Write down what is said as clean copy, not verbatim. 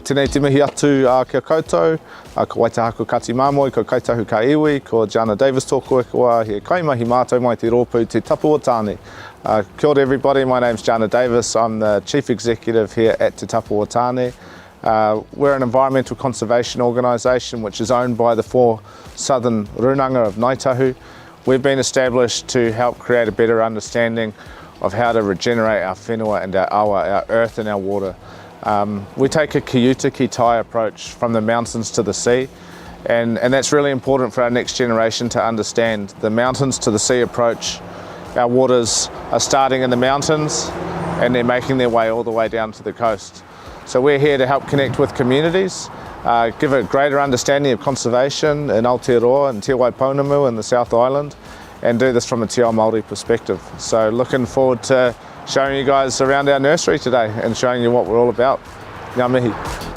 tēnei te mihi atu kia koutou, ko Waitahako Kati Māmoe, ko Kaitahu Ka Iwi, ko Jana tōku e kua he kaimahi mātou mai te rōpū te Tapu o Tāne. Kia ora everybody, my name's Jana Davis. I'm the Chief Executive here at Te Tapu o Tāne. We're an environmental conservation organisation which is owned by the 4 southern runanga of Ngaitahu. We've been established to help create a better understanding of how to regenerate our whenua and our awa, our earth and our water. We take a kiuta ki tai approach from the mountains to the sea, and that's really important for our next generation to understand. The mountains to the sea approach, our waters are starting in the mountains and they're making their way all the way down to the coast. So we're here to help connect with communities, give a greater understanding of conservation in Aotearoa and Te Waipounamu in the South Island, and do this from a Te Ao Māori perspective. So looking forward to showing you guys around our nursery today and showing you what we're all about. Ngā mihi.